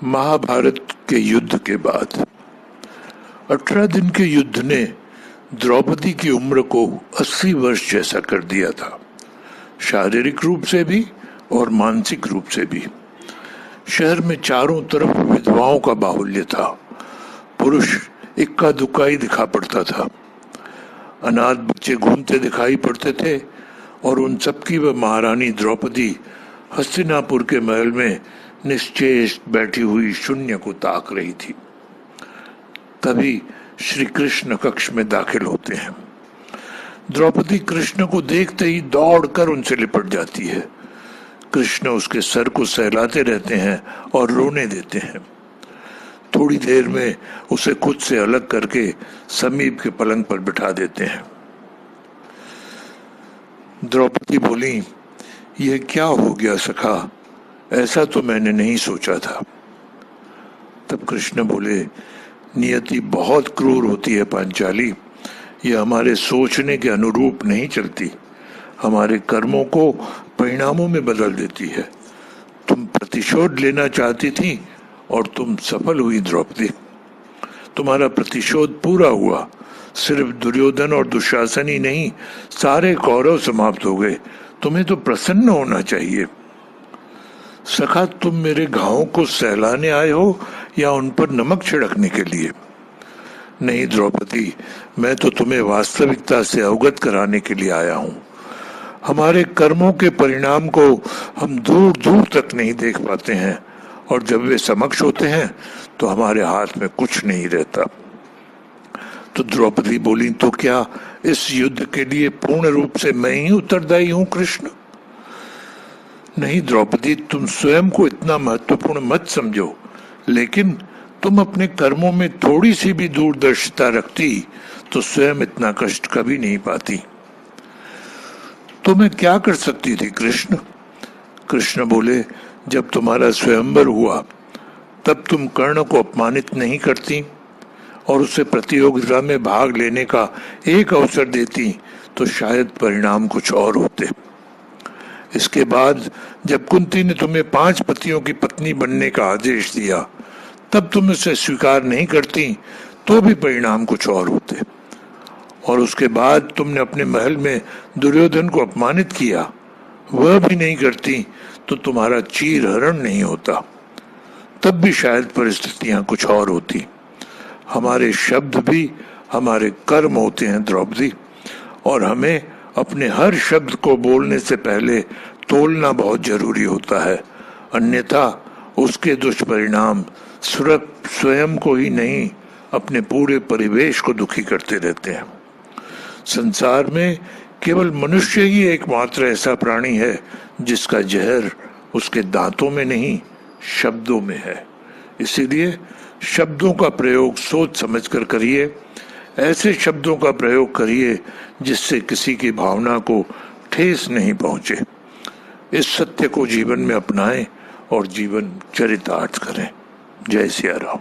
महाभारत के युद्ध के बाद 18 दिन के युद्ध ने द्रौपदी की उम्र को 80 वर्ष जैसा कर दिया था, शारीरिक रूप से भी और मानसिक रूप से भी। शहर में चारों तरफ विधवाओं का बाहुल्य था। पुरुष इक्का दुक्का ही दिखा पड़ता था। अनाथ बच्चे घूमते दिखाई पड़ते थे और उन सबकी वह महारानी द्रौपदी हस्तिनापुर के महल में निश्चेष्ट बैठी हुई शून्य को ताक रही थी। तभी श्री कृष्ण कक्ष में दाखिल होते हैं। द्रौपदी कृष्ण को देखते ही दौड़कर उनसे लिपट जाती है। कृष्ण उसके सर को सहलाते रहते हैं और रोने देते हैं। थोड़ी देर में उसे खुद से अलग करके समीप के पलंग पर बिठा देते हैं। द्रौपदी बोली, यह क्या हो गया सखा, ऐसा तो मैंने नहीं सोचा था। तब कृष्ण बोले, नियति बहुत क्रूर होती है पांचाली, यह हमारे सोचने के अनुरूप नहीं चलती, हमारे कर्मों को परिणामों में बदल देती है। तुम प्रतिशोध लेना चाहती थी और तुम सफल हुई द्रौपदी। तुम्हारा प्रतिशोध पूरा हुआ। सिर्फ दुर्योधन और दुशासन ही नहीं, सारे कौरव समाप्त हो गए। तुम्हें तो प्रसन्न होना चाहिए। सखा, तुम मेरे घावों को सहलाने आए हो या उन पर नमक छिड़कने के लिए? नहीं द्रौपदी, मैं तो तुम्हें वास्तविकता से अवगत कराने के लिए आया हूं। हमारे कर्मों के परिणाम को हम दूर दूर तक नहीं देख पाते हैं और जब वे समक्ष होते हैं तो हमारे हाथ में कुछ नहीं रहता। तो द्रौपदी बोली, तो क्या इस युद्ध के लिए पूर्ण रूप से मैं ही उत्तरदायी हूं कृष्ण? नहीं द्रौपदी, तुम स्वयं को इतना महत्वपूर्ण मत समझो, लेकिन तुम अपने कर्मों में थोड़ी सी भी दूरदर्शिता रखती तो स्वयं इतना कष्ट कभी नहीं पाती। तो मैं क्या कर सकती थी कृष्ण? कृष्ण बोले, जब तुम्हारा स्वयंवर हुआ तब तुम कर्ण को अपमानित नहीं करती और उसे प्रतियोगिता में भाग लेने का एक अवसर देती तो शायद परिणाम कुछ और होते। इसके बाद जब कुंती ने तुम्हें 5 पतियों की पत्नी बनने का आदेश दिया तब तुम उसे स्वीकार नहीं करती तो भी परिणाम कुछ और होते। और उसके बाद तुमने अपने महल में दुर्योधन को अपमानित किया, वह भी नहीं करती तो तुम्हारा चीर हरण नहीं होता, तब भी शायद परिस्थितियां कुछ और होती। हमारे शब्द भी हमारे कर्म होते हैं द्रौपदी, और हमें अपने हर शब्द को बोलने से पहले तोलना बहुत जरूरी होता है, अन्यथा उसके दुष्परिणाम स्वयं को ही नहीं अपने पूरे परिवेश को दुखी करते रहते हैं। संसार में केवल मनुष्य ही एकमात्र ऐसा प्राणी है जिसका जहर उसके दांतों में नहीं शब्दों में है। इसीलिए शब्दों का प्रयोग सोच समझकर करिए। ऐसे शब्दों का प्रयोग करिए जिससे किसी की भावना को ठेस नहीं पहुंचे। इस सत्य को जीवन में अपनाएं और जीवन चरितार्थ करें। जय सिया राम।